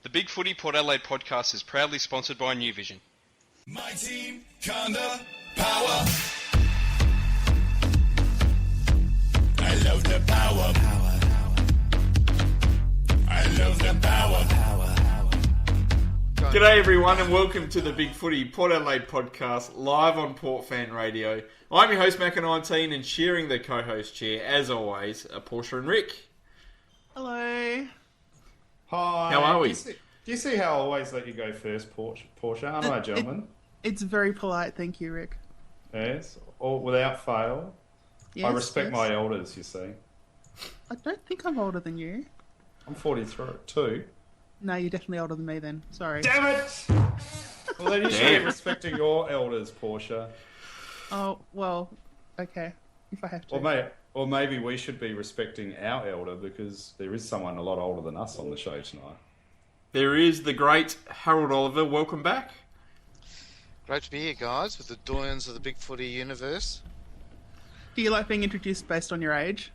The Big Footy Port Adelaide podcast is proudly sponsored by New Vision. My team, Conda, power. I love the power. I love the power. G'day everyone and welcome to the Big Footy Port Adelaide podcast live on Port Fan Radio. I'm your host Macca 19 and sharing the co-host chair as always are Portia and Rick. Hello. Hi. How are we? Do you see how I always let you go first, Portia? Aren't I, gentlemen? It's very polite, thank you, Rick. Yes, or without fail. Yes, I respect yes. my elders, you see. I don't think I'm older than you. I'm 43. No, you're definitely older than me then. Sorry. Damn it! Well, then you should be respecting your elders, Portia. Oh, well, okay. If I have to. Or maybe we should be respecting our elder because there is someone a lot older than us on the show tonight. There is the great Harold Oliver. Welcome back. Great to be here, guys, with the doyens of the Big Footy universe. Do you like being introduced based on your age?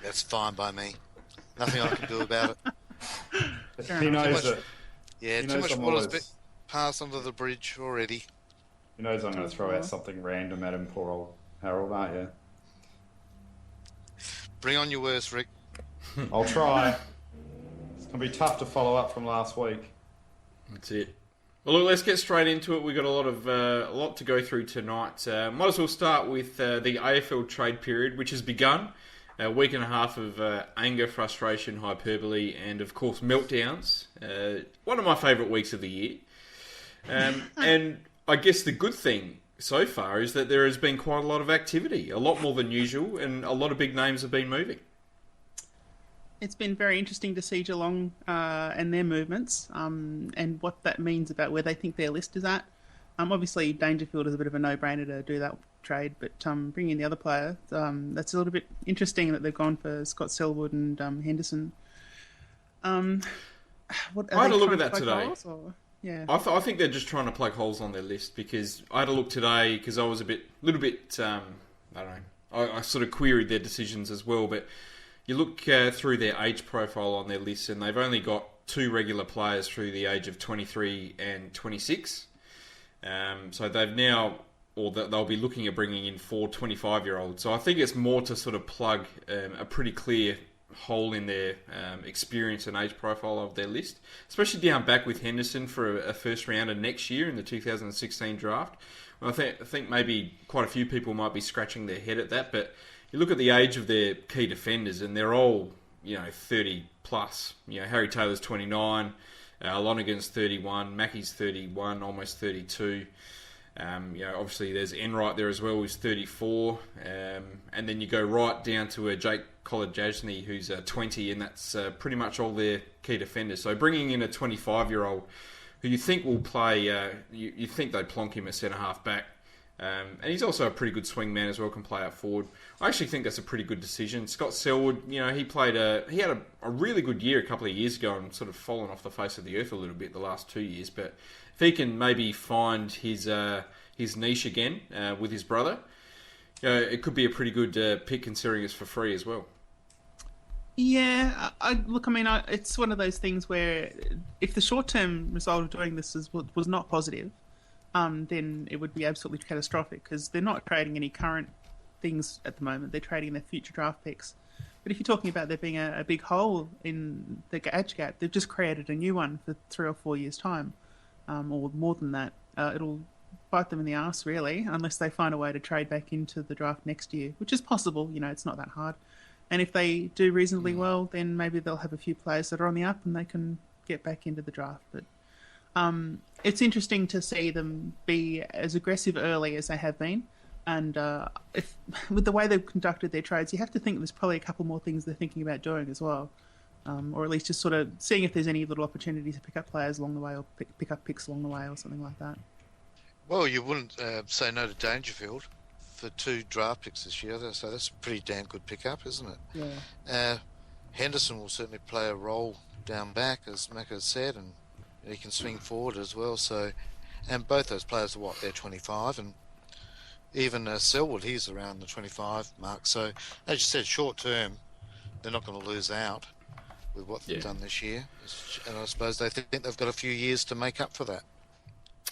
That's fine by me. Nothing I can do about it. He knows it. Yeah, too much water's been passed under the bridge already. He knows I'm going to throw out something random at him, poor old Harold, aren't you? Bring on your worst, Rick. I'll try. It's going to be tough to follow up from last week. That's it. Well, look, let's get straight into it. We've got a lot to go through tonight. Might as well start with the AFL trade period, which has begun. A week and a half of anger, frustration, hyperbole, and of course meltdowns. One of my favourite weeks of the year. And I guess the good thing so far is that there has been quite a lot of activity, a lot more than usual, and a lot of big names have been moving. It's been very interesting to see Geelong and their movements and what that means about where they think their list is at. Obviously, Dangerfield is a bit of a no-brainer to do that trade, but bringing in the other player, that's a little bit interesting that they've gone for Scott Selwood and Henderson. I had a look at that today. Yeah. I think they're just trying to plug holes on their list because I had a look today because I was I sort of queried their decisions as well, but you look through their age profile on their list and they've only got 2 regular players through the age of 23 and 26. So they've now, or they'll be looking at bringing in 4 25-year-olds. So I think it's more to sort of plug a pretty clear hole in their experience and age profile of their list, especially down back with Henderson for a first rounder next year in the 2016 draft. Well, I think maybe quite a few people might be scratching their head at that, but you look at the age of their key defenders and they're all 30 plus. Harry Taylor's 29, Lonergan's 31, Mackey's 31, almost 32. Obviously there's Enright there as well, who's 34, and then you go right down to Jake Collard-Jasny, who's 20, and that's pretty much all their key defenders. So bringing in a 25-year-old who you think will play, you think they'd plonk him at centre-half back, and he's also a pretty good swing man as well, can play out forward. I actually think that's a pretty good decision. Scott Selwood, he had a really good year a couple of years ago and sort of fallen off the face of the earth a little bit the last 2 years, but if he can maybe find his niche again with his brother, it could be a pretty good pick considering it's for free as well. Yeah, it's one of those things where if the short-term result of doing this was not positive, then it would be absolutely catastrophic because they're not trading any current things at the moment. They're trading their future draft picks. But if you're talking about there being a big hole in the age gap, they've just created a new one for 3 or 4 years' time, or more than that. It'll bite them in the arse, really, unless they find a way to trade back into the draft next year, which is possible. It's not that hard. And if they do reasonably well, then maybe they'll have a few players that are on the up and they can get back into the draft. But it's interesting to see them be as aggressive early as they have been. And if with the way they've conducted their trades, you have to think there's probably a couple more things they're thinking about doing as well. Or at least just sort of seeing if there's any little opportunities to pick up players along the way or pick up picks along the way or something like that. Well, you wouldn't say no to Dangerfield for 2 draft picks this year, so that's a pretty damn good pickup, isn't it? Yeah. Henderson will certainly play a role down back, as Macca said, and he can swing forward as well. So, and both those players are they're 25, and even Selwood, he's around the 25 mark. So, as you said, short term, they're not going to lose out with what they've Yeah. done this year. And I suppose they think they've got a few years to make up for that.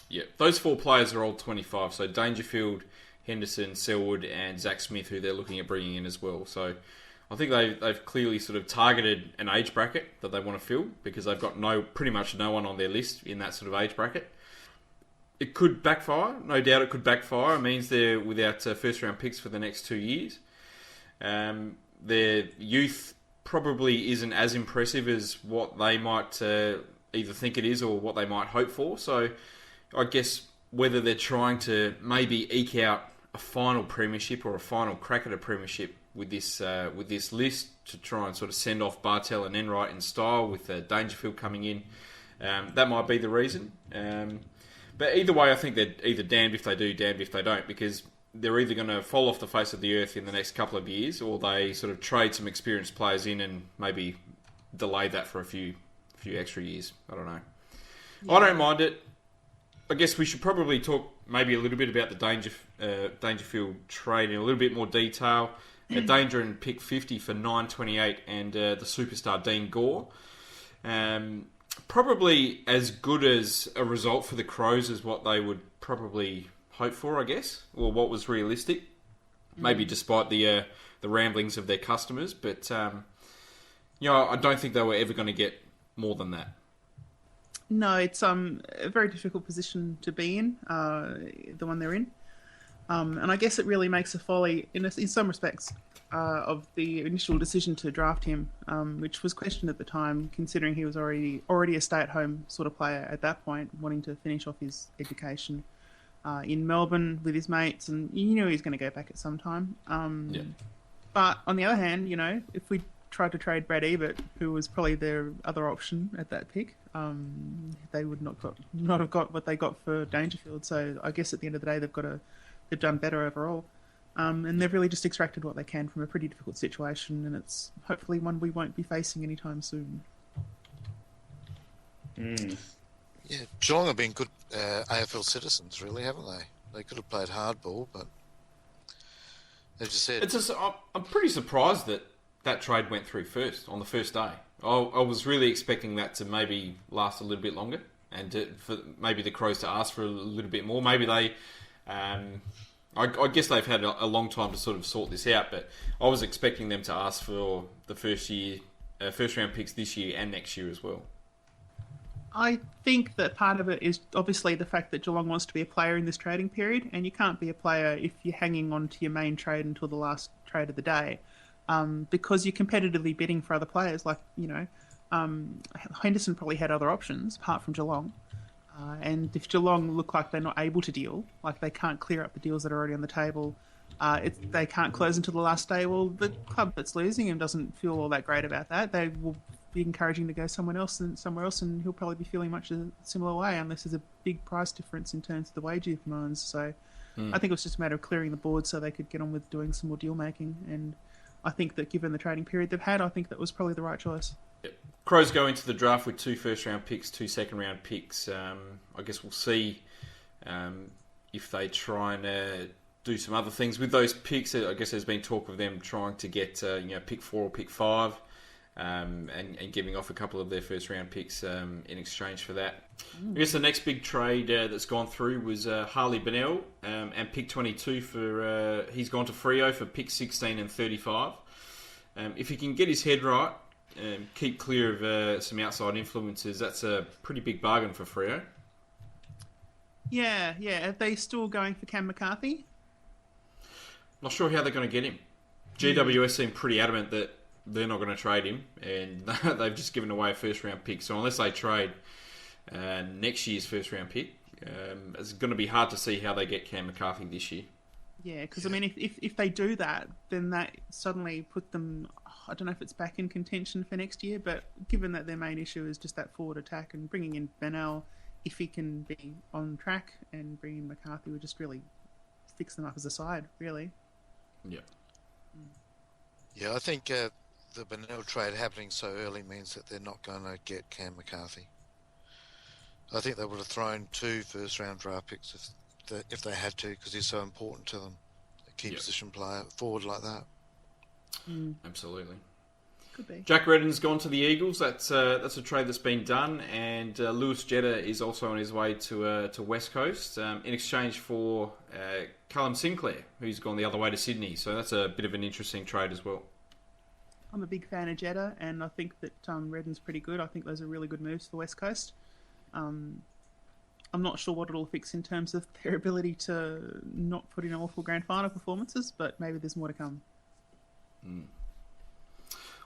Yeah, those 4 players are all 25. So Dangerfield, Henderson, Selwood, and Zach Smith, who they're looking at bringing in as well. So I think they've clearly sort of targeted an age bracket that they want to fill, because they've got pretty much no one on their list in that sort of age bracket. It could backfire. No doubt it could backfire. It means they're without first round picks for the next 2 years. Their youth probably isn't as impressive as what they might either think it is or what they might hope for. So I guess whether they're trying to maybe eke out a final premiership or a final crack at a premiership with this list to try and sort of send off Bartel and Enright in style with Dangerfield coming in, that might be the reason. But either way, I think they're either damned if they do, damned if they don't, because they're either going to fall off the face of the earth in the next couple of years, or they sort of trade some experienced players in and maybe delay that for a few extra years. I don't know. Yeah. I don't mind it. I guess we should probably talk maybe a little bit about the Dangerfield trade in a little bit more detail. Danger and pick 50 for 9.28 and the superstar Dean Gore. Probably as good as a result for the Crows as what they would probably hope for, I guess, or what was realistic. Maybe despite the ramblings of their customers, but I don't think they were ever going to get more than that. No, it's a very difficult position to be in, the one they're in. And I guess it really makes a folly, in some respects, of the initial decision to draft him, which was questioned at the time, considering he was already a stay-at-home sort of player at that point, wanting to finish off his education in Melbourne with his mates, and you knew he was going to go back at some time. Yeah. But on the other hand, if we tried to trade Brad Ebert, who was probably their other option at that pick, they would not have got what they got for Dangerfield. So I guess at the end of the day, they've done better overall. And they've really just extracted what they can from a pretty difficult situation, and it's hopefully one we won't be facing anytime soon. Yeah, Geelong have been good AFL citizens, really, haven't they? They could have played hardball, but as you said... I'm pretty surprised that trade went through first, on the first day. I was really expecting that to maybe last a little bit longer, and for maybe the Crows to ask for a little bit more. Maybe they... I guess they've had a long time to sort of sort this out, but I was expecting them to ask for the first round picks this year and next year as well. I think that part of it is obviously the fact that Geelong wants to be a player in this trading period, and you can't be a player if you're hanging on to your main trade until the last trade of the day, because you're competitively bidding for other players. Like, Henderson probably had other options apart from Geelong. And if Geelong look like they're not able to deal, like they can't clear up the deals that are already on the table, they can't close until the last day, well, the club that's losing him doesn't feel all that great about that. They will be encouraging to go somewhere else, and he'll probably be feeling much a similar way, unless there's a big price difference in terms of the wage he demands. So I think it was just a matter of clearing the board so they could get on with doing some more deal making. And I think that given the trading period they've had, I think that was probably the right choice. Yep. Crows go into the draft with 2 first-round picks, 2 second-round picks. I guess we'll see if they try and do some other things with those picks. I guess there's been talk of them trying to get pick 4 or pick 5, and giving off a couple of their first-round picks in exchange for that. I guess the next big trade that's gone through was Harley Bennell and pick 22 for he's gone to Freo for pick 16 and 35. If he can get his head right, keep clear of some outside influences, that's a pretty big bargain for Freo. Yeah. Are they still going for Cam McCarthy? Not sure how they're going to get him. GWS seem pretty adamant that they're not going to trade him, and they've just given away a first-round pick. So unless they trade next year's first-round pick, it's going to be hard to see how they get Cam McCarthy this year. Yeah, because I mean, if they do that, then that suddenly put them, I don't know if it's back in contention for next year, but given that their main issue is just that forward attack, and bringing in Bennell, if he can be on track, and bringing in McCarthy would just really fix them up as a side, really. Yeah. Yeah, I think the Bennell trade happening so early means that they're not going to get Cam McCarthy. I think they would have thrown 2 first-round draft picks if they had to, because he's so important to them. A key position player forward like that. Absolutely. Could be. Jack Redden's gone to the Eagles. That's a trade that's been done, and Lewis Jetta is also on his way to West Coast in exchange for Callum Sinclair, who's gone the other way to Sydney. So that's a bit of an interesting trade as well. I'm a big fan of Jetta, and I think that Redden's pretty good. I think those are really good moves to the West Coast. I'm not sure what it'll fix in terms of their ability to not put in awful grand final performances, but maybe there's more to come.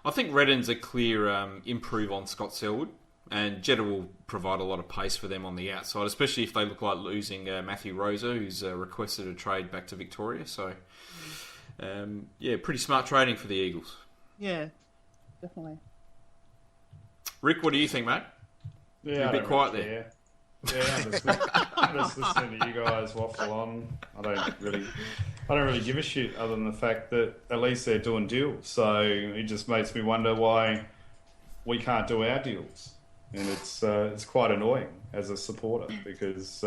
I think Redden's a clear improve on Scott Selwood, and Jetta will provide a lot of pace for them on the outside, especially if they look like losing Matthew Rosa, who's requested a trade back to Victoria. So, pretty smart trading for the Eagles. Yeah, definitely. Rick, what do you think, mate? Yeah, You're a bit quiet there. Yeah, I'm just listening to you guys waffle on. I don't really give a shit other than the fact that at least they're doing deals. So it just makes me wonder why we can't do our deals, and it's quite annoying as a supporter because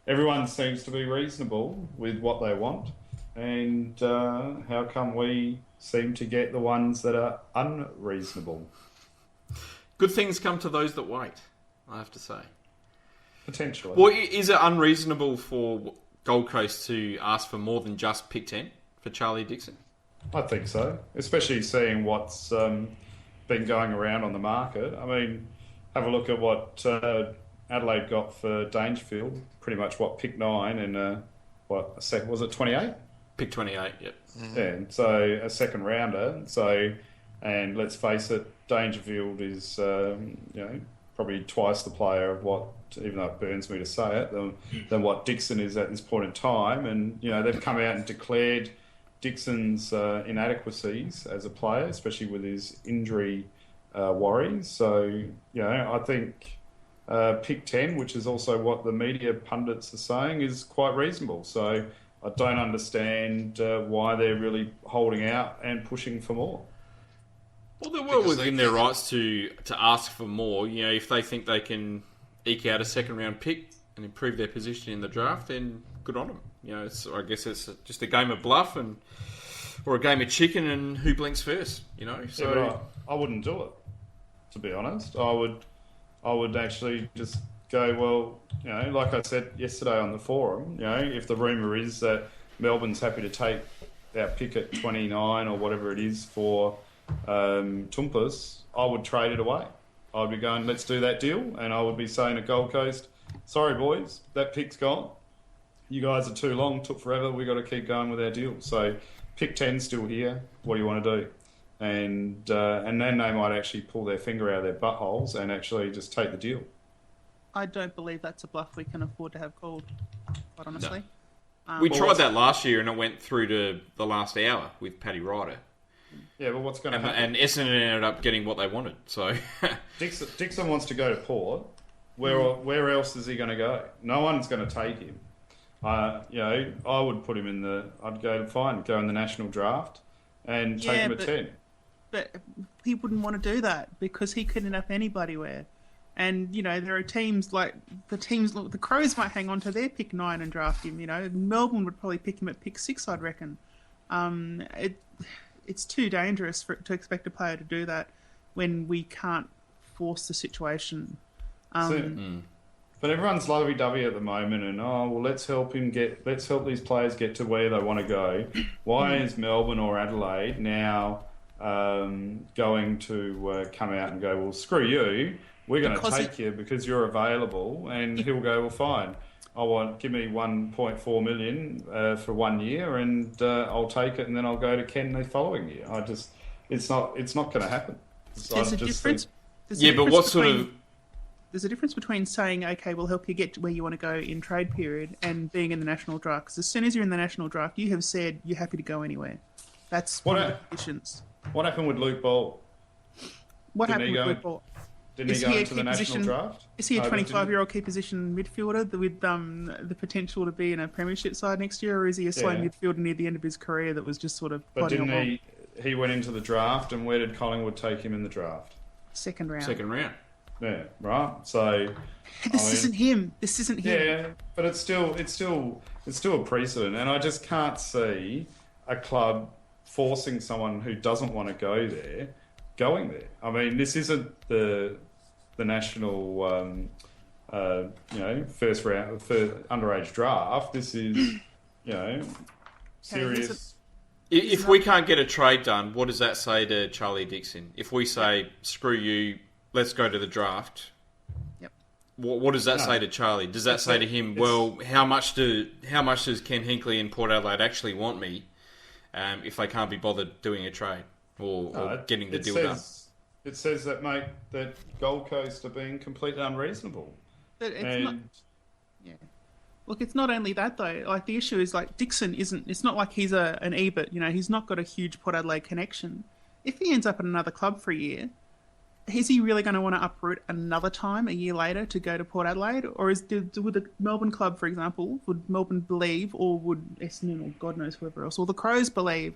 everyone seems to be reasonable with what they want, and how come we seem to get the ones that are unreasonable? Good things come to those that wait, I have to say. Potentially. Well, is it unreasonable for Gold Coast to ask for more than just pick 10 for Charlie Dixon? I think so, especially seeing what's been going around on the market. I mean, have a look at what Adelaide got for Dangerfield, pretty much what, pick 9 and was it 28? Pick 28, yep. Yeah, and so a second rounder. So, and let's face it, Dangerfield is probably twice the player of what, even though it burns me to say it, than what Dixon is at this point in time. And they've come out and declared Dixon's inadequacies as a player, especially with his injury worries. So I think pick 10, which is also what the media pundits are saying, is quite reasonable. So I don't understand why they're really holding out and pushing for more. Well, they're well within their rights to ask for more. If they think they can eke out a second round pick and improve their position in the draft, then good on them. I guess it's just a game of bluff or a game of chicken and who blinks first. So yeah, I wouldn't do it, to be honest. I would actually just go, well, like I said yesterday on the forum, if the rumour is that Melbourne's happy to take our pick at 29 or whatever it is for Tumpus, I would trade it away. I'd be going, let's do that deal, and I would be saying to Gold Coast, sorry boys, that pick's gone. You guys are too long, took forever, we got to keep going with our deal. So pick 10's still here, what do you want to do? And then they might actually pull their finger out of their buttholes and actually just take the deal. I don't believe that's a bluff we can afford to have called, quite honestly. No. We tried that last year and it went through to the last hour with Paddy Ryder. Yeah, but what's going to happen? And Essendon ended up getting what they wanted. So Dixon wants to go to Port. Where else is he going to go? No one's going to take him. I would put him I'd go in the national draft and take him at 10. But he wouldn't want to do that because he could end up anywhere. And, there are teams like the Crows might hang on to their pick 9 and draft him. Melbourne would probably pick him at pick 6, I'd reckon. It's too dangerous to expect a player to do that when we can't force the situation. But everyone's lovey-dovey at the moment, and let's help these players get to where they want to go. Why is Melbourne or Adelaide now going to come out and go, well, screw you, we're going to take you because you're available? And he'll go, well, fine. Give me 1.4 million for 1 year, and I'll take it, and then I'll go to Ken the following year. It's not going to happen. There's a difference. There's a difference between saying, okay, we'll help you get to where you want to go in trade period and being in the national draft. Because as soon as you're in the national draft, you have said you're happy to go anywhere. That's one of the conditions. What happened with Luke Ball? What happened with Luke Ball? Didn't he go into the national draft? Is he a 25-year-old key position midfielder with the potential to be in a premiership side next year, or is he a slow midfielder near the end of his career that was just sort of... But didn't he went into the draft, and where did Collingwood take him in the draft? Second round. Yeah, right. So this isn't him. Yeah, but it's still a precedent, and I just can't see a club forcing someone who doesn't want to go there going there. I mean, this isn't the national, first round for underage draft. This is, serious. If we can't get a trade done, what does that say to Charlie Dixon? If we say, screw you, let's go to the draft, what does that say to Charlie? Does that say to him, well, how much does Ken Hinkley and Port Adelaide actually want me if they can't be bothered doing a trade or getting the deal done? It says that, mate, that Gold Coast are being completely unreasonable. But it's not... Yeah. Look, it's not only that, though. Like, the issue is, like, Dixon isn't... It's not like he's an Ebert, he's not got a huge Port Adelaide connection. If he ends up at another club for a year, is he really going to want to uproot another time a year later to go to Port Adelaide? Or would the Melbourne club, for example, would Melbourne believe, or would Essendon, or God knows whoever else, or the Crows believe,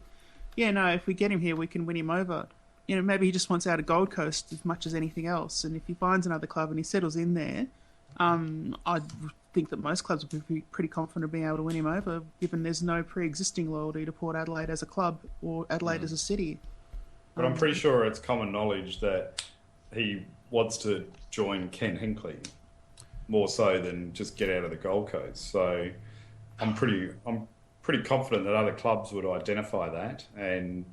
if we get him here, we can win him over. Maybe he just wants out of Gold Coast as much as anything else. And if he finds another club and he settles in there, I think that most clubs would be pretty confident of being able to win him over, given there's no pre-existing loyalty to Port Adelaide as a club or Adelaide as a city. But I'm pretty sure it's common knowledge that he wants to join Ken Hinkley more so than just get out of the Gold Coast. So I'm pretty confident that other clubs would identify that and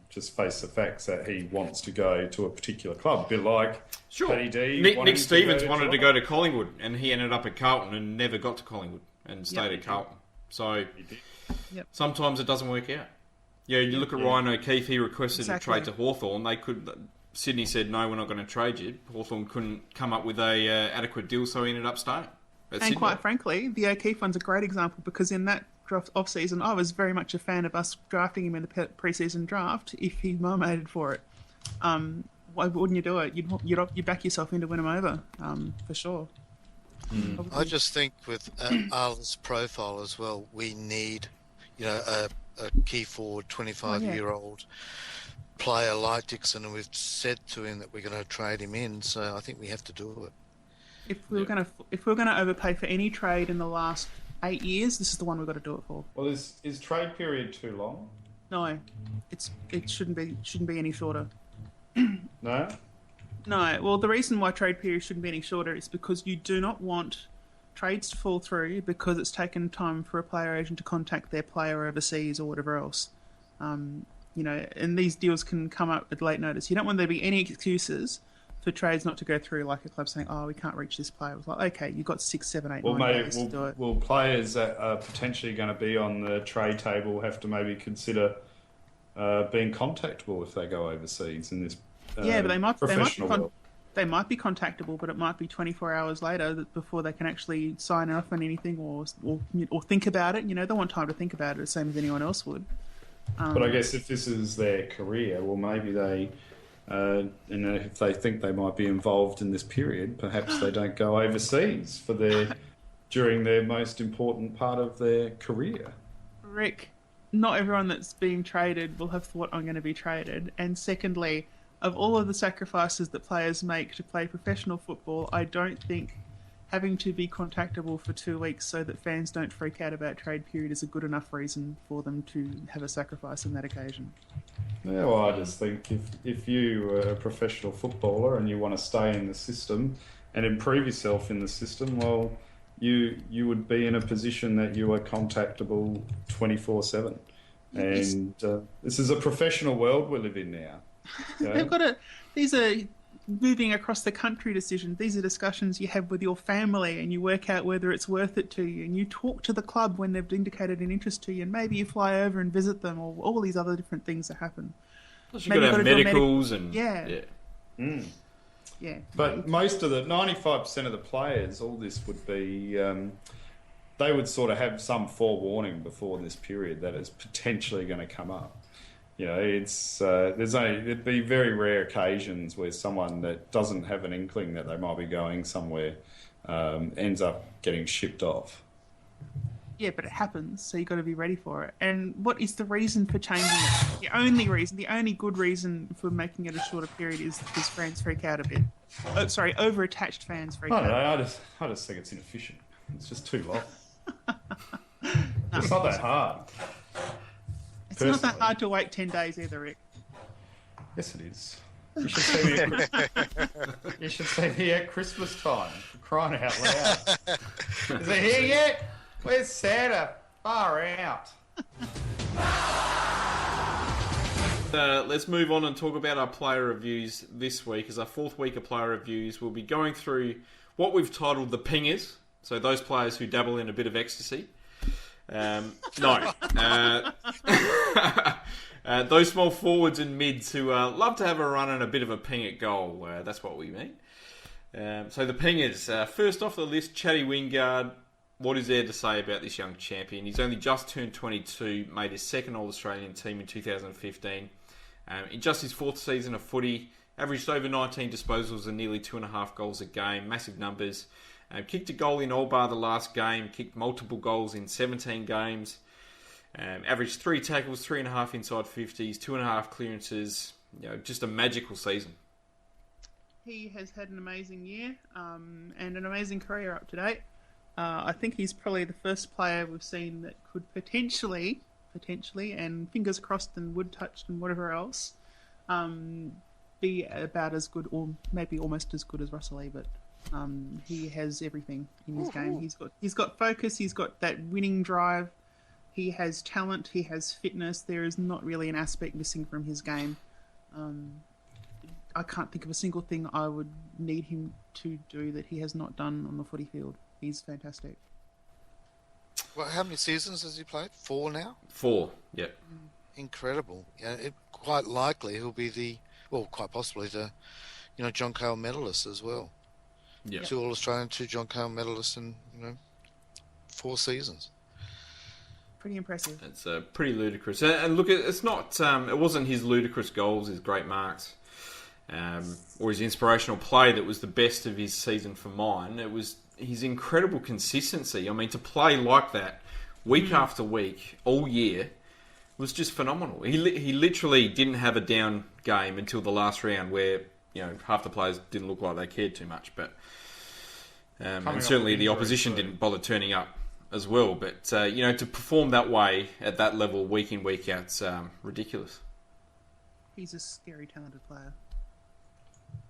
just face the facts that he wants to go to a particular club. A bit like Paddy D. Nick Stevens wanted to go to Collingwood, and he ended up at Carlton and never got to Collingwood and stayed at Carlton. So sometimes it doesn't work out. Yeah, you look at Ryan O'Keefe, he requested a trade to Hawthorn. Sydney said, no, we're not going to trade you. Hawthorn couldn't come up with a adequate deal, so he ended up staying. And quite frankly, the O'Keefe one's a great example, because in that draft off-season, I was very much a fan of us drafting him in the pre-season draft if he nominated for it. Why wouldn't you do it? You'd back yourself in to win him over, for sure. I just think with Arlen's profile as well, we need, a key forward, 25-year-old player like Dixon, and we've said to him that we're going to trade him in. So I think we have to do it. If we were going to overpay for any trade in the last 8 years, this is the one we've got to do it for. Well, is trade period too long? No, it shouldn't be any shorter. No. No. Well, the reason why trade period shouldn't be any shorter is because you do not want trades to fall through because it's taken time for a player agent to contact their player overseas or whatever else. And these deals can come up at late notice. You don't want there to be any excuses for trades not to go through, like a club saying, "Oh, we can't reach this player." It's like, okay, you've got 6, 7, 8, 9 days to do it. Will players that are potentially going to be on the trade table have to maybe consider being contactable if they go overseas in this but they might be contactable, but it might be 24 hours later before they can actually sign off on anything or think about it. They want time to think about it, the same as anyone else would. But I guess if this is their career, well, maybe they, if they think they might be involved in this period, perhaps they don't go overseas during their most important part of their career. Rick, not everyone that's being traded will have thought, I'm going to be traded. And secondly, of all of the sacrifices that players make to play professional football, I don't think having to be contactable for 2 weeks so that fans don't freak out about trade period is a good enough reason for them to have a sacrifice on that occasion. Yeah, well, I just think if you are a professional footballer and you want to stay in the system and improve yourself in the system, well, you would be in a position that you are contactable 24/7. And this is a professional world we live in now. These are moving across the country decisions. These are discussions you have with your family, and you work out whether it's worth it to you, and you talk to the club when they've indicated an interest to you, and maybe you fly over and visit them, or all these other different things that happen. Plus you've got to have medicals and... Yeah. But most of the 95% of the players, all this would be, they would sort of have some forewarning before this period that it's potentially going to come up. There'd be very rare occasions where someone that doesn't have an inkling that they might be going somewhere ends up getting shipped off. Yeah, but it happens, so you've got to be ready for it. And what is the reason for changing it? The only good reason for making it a shorter period is because fans freak out a bit. Over-attached fans freak out. I just think it's inefficient. It's just too long. It's not that hard. It's not that hard to wait 10 days either, Rick. Yes, it is. You should see me. You should see me at Christmas time. For crying out loud! Is it here yet? Where's Santa? Far out. Let's move on and talk about our player reviews this week. As our fourth week of player reviews, we'll be going through what we've titled the pingers. So those players who dabble in a bit of ecstasy. No. Those small forwards and mids who love to have a run and a bit of a ping at goal. That's what we mean. So the pingers. First off the list, Chatty Wingard. What is there to say about this young champion? He's only just turned 22, made his second All-Australian team in 2015. In just his fourth season of footy, averaged over 19 disposals and nearly 2.5 goals a game. Massive numbers. Kicked a goal in all bar the last game. Kicked multiple goals in 17 games. Averaged 3 tackles, 3.5 inside 50s, 2.5 clearances. Just a magical season. He has had an amazing year and an amazing career up to date. I think he's probably the first player we've seen that could potentially, and fingers crossed and wood touched and whatever else, be about as good or maybe almost as good as Russell Ebert. He has everything in his game. He's got focus. He's got that winning drive. He has talent. He has fitness. There is not really an aspect missing from his game. I can't think of a single thing I would need him to do that he has not done on the footy field. He's fantastic. Well, how many seasons has he played? 4 now? 4, yep. Incredible. Yeah, quite likely he'll be quite possibly the, John Cale medalist as well. Yep. 2 All-Australian, 2 John Cale medalists in, 4 seasons. Pretty impressive. It's pretty ludicrous. And look, it's not. It wasn't his ludicrous goals, his great marks, or his inspirational play that was the best of his season for mine. It was his incredible consistency. I mean, to play like that week after week, all year, was just phenomenal. He literally didn't have a down game until the last round, where half the players didn't look like they cared too much, but and certainly the opposition didn't bother turning up as well. But to perform that way at that level week in, week out's ridiculous. He's a scary talented player.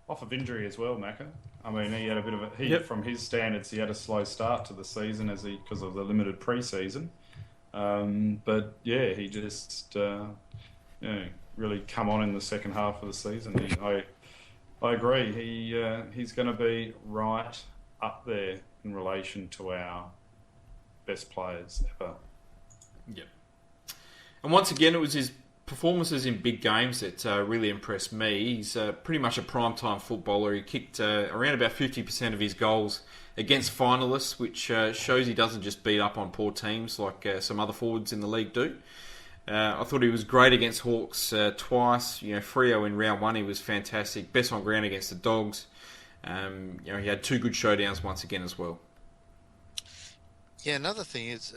Off of injury as well, Macca. I mean, he had a bit of a... From his standards, he had a slow start to the season because of the limited pre-season. But yeah, he just really come on in the second half of the season. I agree. He's going to be right up there in relation to our best players ever. Yep. And once again, it was his performances in big games that really impressed me. He's pretty much a prime-time footballer. He kicked around about 50% of his goals against finalists, which shows he doesn't just beat up on poor teams like some other forwards in the league do. I thought he was great against Hawks twice. Freo in round 1, he was fantastic. Best on ground against the Dogs. He had 2 good showdowns once again as well. Yeah, another thing is,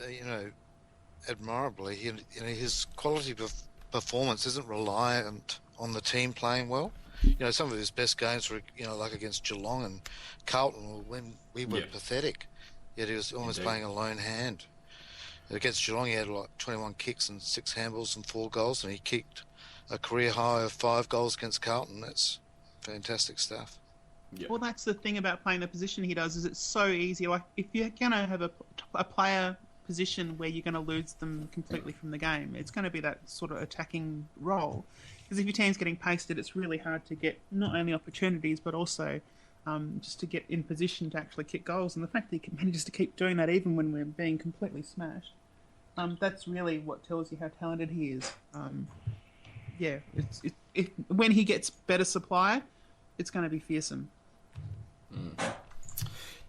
admirably, his quality of performance isn't reliant on the team playing well. Some of his best games were, like against Geelong and Carlton, when we were pathetic. Yet he was almost playing a lone hand. Against Geelong, he had like 21 kicks and 6 handballs and 4 goals, and he kicked a career high of 5 goals against Carlton. That's fantastic stuff. Yep. Well, that's the thing about playing the position he does, is it's so easy. Like, if you're going to have a player position where you're going to lose them completely from the game, it's going to be that sort of attacking role. Because if your team's getting pasted, it's really hard to get not only opportunities, but also just to get in position to actually kick goals. And the fact that he manages to keep doing that even when we're being completely smashed, that's really what tells you how talented he is. When he gets better supply, it's going to be fearsome.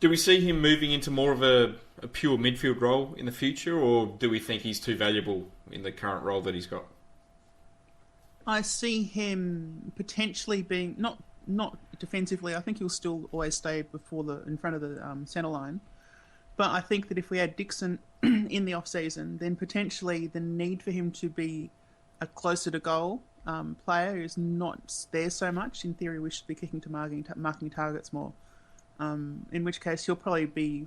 Do we see him moving into more of a pure midfield role in the future, or do we think he's too valuable in the current role that he's got? I see him potentially being not defensively. I think he'll still always stay in front of the centre line. But I think that if we had Dixon in the off season, then potentially the need for him to be a closer to goal player is not there so much. In theory, we should be kicking to marking targets more. In which case, he'll probably be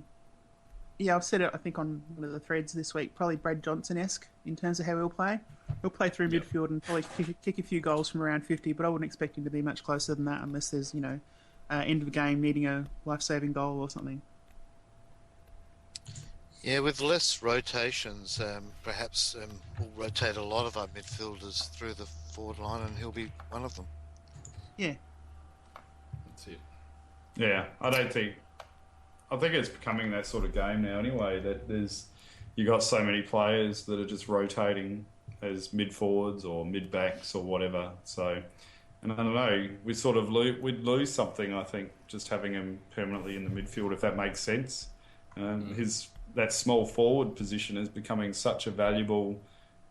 Yeah, I've said it, I think, on one of the threads this week. Probably Brad Johnson-esque in terms of how he'll play. He'll play through midfield and probably kick a few goals from around 50, but I wouldn't expect him to be much closer than that unless there's, end of the game needing a life-saving goal or something. Yeah, with less rotations, perhaps we'll rotate a lot of our midfielders through the forward line, and he'll be one of them. Yeah. That's it. Yeah, I think it's becoming that sort of game now anyway, that you got so many players that are just rotating as mid-forwards or mid-backs or whatever. So, and I don't know, we'd lose something, I think, just having him permanently in the midfield, if that makes sense. That small forward position is becoming such a valuable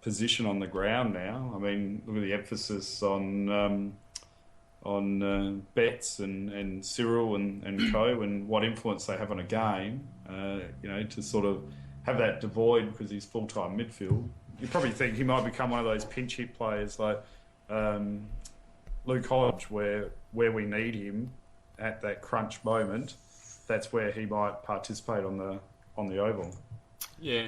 position on the ground now. I mean, look at the emphasis on Betts and Cyril and co, and what influence they have on a game. To sort of have that devoid because he's full-time midfield. You probably think he might become one of those pinch hit players like Luke Hodge, where we need him at that crunch moment. That's where he might participate on the oval. Yeah.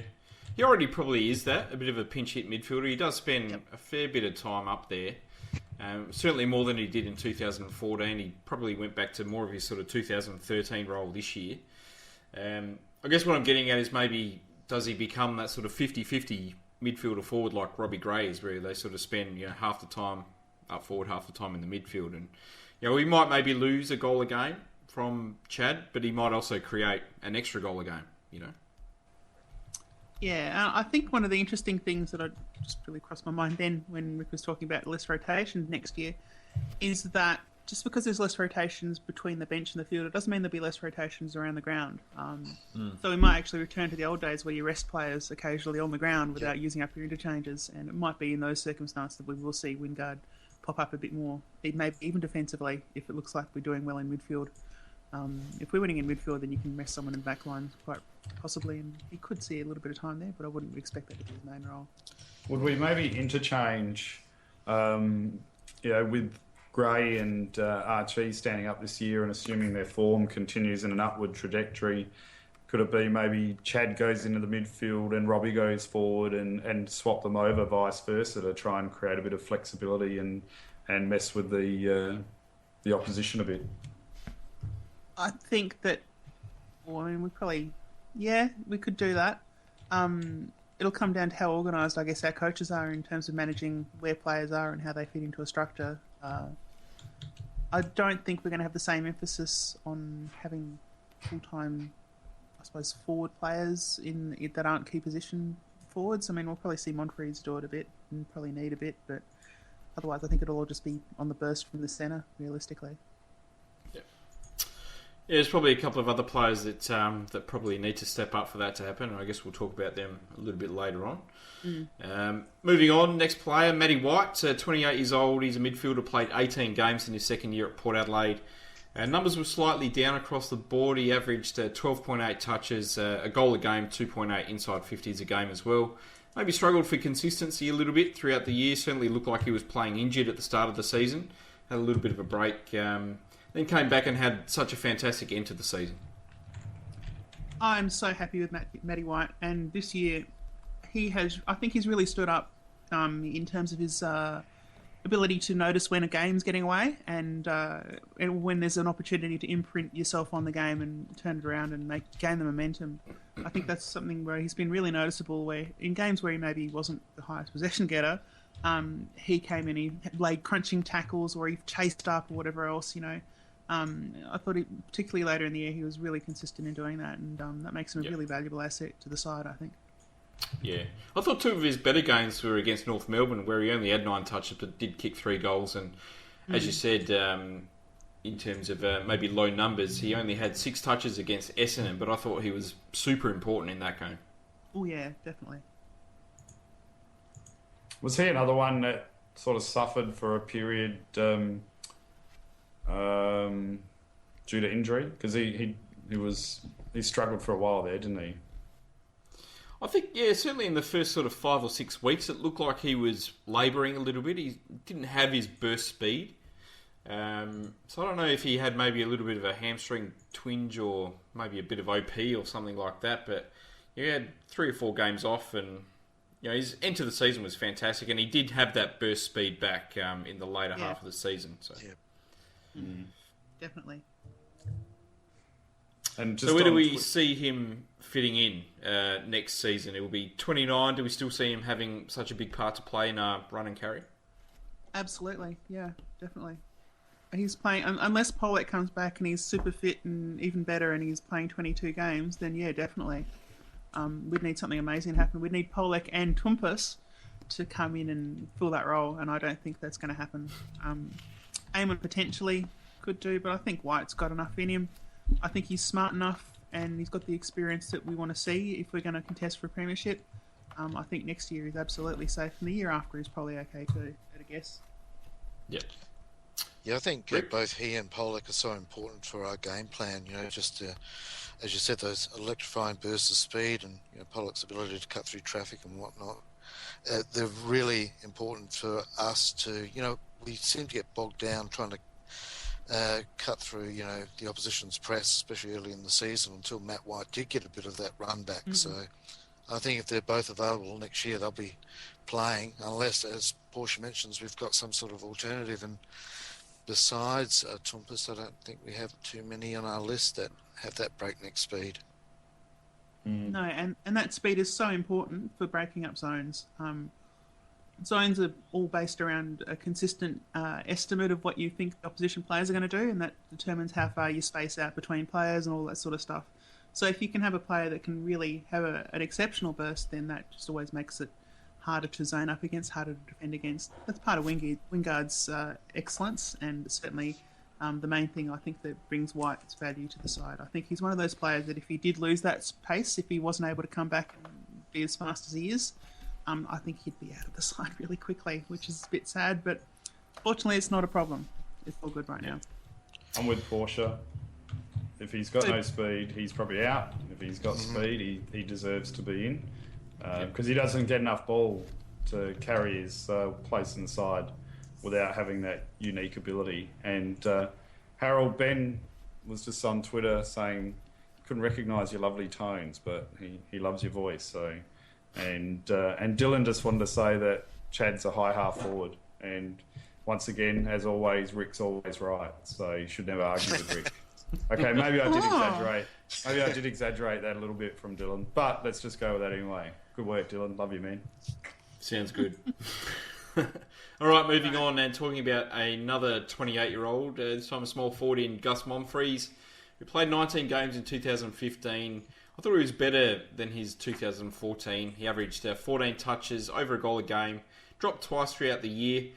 He already probably is that, a bit of a pinch hit midfielder. He does spend a fair bit of time up there. Certainly more than he did in 2014. He probably went back to more of his sort of 2013 role this year. I guess what I'm getting at is maybe does he become that sort of 50-50 midfielder forward like Robbie Gray is, where they sort of spend half the time up forward, half the time in the midfield. And we might maybe lose a goal a game from Chad, but he might also create an extra goal a game, Yeah, I think one of the interesting things that I just really crossed my mind then when Rick was talking about less rotations next year is that just because there's less rotations between the bench and the field, it doesn't mean there'll be less rotations around the ground. So we might actually return to the old days where you rest players occasionally on the ground without using up your interchanges, and it might be in those circumstances that we will see Wingard pop up a bit more, maybe even defensively, if it looks like we're doing well in midfield. If we're winning in midfield, then you can rest someone in the back line quite possibly, and he could see a little bit of time there, but I wouldn't expect that to be his main role. Would we maybe interchange, with Gray and Archie standing up this year and assuming their form continues in an upward trajectory? Could it be maybe Chad goes into the midfield and Robbie goes forward and swap them over, vice versa, to try and create a bit of flexibility and mess with the opposition a bit? I think that, we could do that. It'll come down to how organised, I guess, our coaches are in terms of managing where players are and how they fit into a structure. I don't think we're going to have the same emphasis on having full-time, I suppose, forward players that aren't key position forwards. I mean, we'll probably see Monfries do it a bit and probably need a bit, but otherwise I think it'll all just be on the burst from the centre, realistically. Yeah, there's probably a couple of other players that probably need to step up for that to happen. I guess we'll talk about them a little bit later on. Moving on, next player, Matty White, 28 years old. He's a midfielder, played 18 games in his second year at Port Adelaide. Numbers were slightly down across the board. He averaged 12.8 touches, a goal a game, 2.8 inside 50s a game as well. Maybe struggled for consistency a little bit throughout the year. Certainly looked like he was playing injured at the start of the season. Had a little bit of a break. Then came back and had such a fantastic end to the season. I'm so happy with Matty White, and this year I think he's really stood up in terms of his ability to notice when a game's getting away and when there's an opportunity to imprint yourself on the game and turn it around and gain the momentum. I think that's something where he's been really noticeable, where in games where he maybe wasn't the highest possession getter, he came in, he laid crunching tackles or he chased up or whatever else, I thought, particularly later in the year, he was really consistent in doing that, and that makes him a really valuable asset to the side, I think. Yeah. I thought two of his better games were against North Melbourne, where he only had 9 touches but did kick 3 goals. And as you said, in terms of maybe low numbers, he only had 6 touches against Essendon, but I thought he was super important in that game. Oh, yeah, definitely. Was he another one that sort of suffered for a period due to injury? Because he struggled for a while there, didn't he? I think, certainly in the first sort of 5 or 6 weeks, it looked like he was labouring a little bit. He didn't have his burst speed. So I don't know if he had maybe a little bit of a hamstring twinge or maybe a bit of OP or something like that. But he had 3 or 4 games off, and his end to the season was fantastic, and he did have that burst speed back in the later half of the season. So, Definitely. And so where do we see him fitting in next season? It will be 29. Do we still see him having such a big part to play in run and carry? Absolutely. Yeah, definitely. He's playing, unless Pollock comes back and he's super fit and even better and he's playing 22 games, then yeah, definitely. We'd need something amazing to happen. We'd need Pollock and Tumpus to come in and fill that role, and I don't think that's going to happen. Eamon potentially could do, but I think White's got enough in him. I think he's smart enough and he's got the experience that we want to see if we're going to contest for a premiership. I think next year he's absolutely safe, and the year after he's probably okay too, I'd guess. Yep. Yeah, I think both he and Pollock are so important for our game plan. Just to, as you said, those electrifying bursts of speed and Pollock's ability to cut through traffic and whatnot. They're really important for us to, we seem to get bogged down trying to cut through, the opposition's press, especially early in the season, until Matt White did get a bit of that run back. Mm-hmm. So I think if they're both available next year, they'll be playing, unless, as Portia mentions, we've got some sort of alternative. And besides Tumpus, I don't think we have too many on our list that have that breakneck speed. No, and that speed is so important for breaking up zones. Zones are all based around a consistent estimate of what you think the opposition players are going to do, and that determines how far you space out between players and all that sort of stuff. So if you can have a player that can really have an exceptional burst, then that just always makes it harder to zone up against, harder to defend against. That's part of Wingard's excellence, and certainly the main thing I think that brings White's value to the side. I think he's one of those players that if he did lose that pace, if he wasn't able to come back and be as fast as he is, I think he'd be out of the side really quickly, which is a bit sad, but fortunately it's not a problem. It's all good right now. I'm with Portia. If he's got no speed, he's probably out. If he's got speed, he deserves to be in. Because he doesn't get enough ball to carry his place in the side without having that unique ability. And Harold Ben was just on Twitter saying couldn't recognise your lovely tones, but he loves your voice. So, and Dylan just wanted to say that Chad's a high half forward, and once again, as always, Rick's always right. So you should never argue with Rick. Okay, maybe I did exaggerate. Maybe I did exaggerate that a little bit from Dylan, but let's just go with that anyway. Good work, Dylan. Love you, man. Sounds good. All right, moving on and talking about another 28-year-old, this time a small forward in Gus Monfries, who played 19 games in 2015. I thought he was better than his 2014. He averaged 14 touches, over a goal a game, dropped twice throughout the year,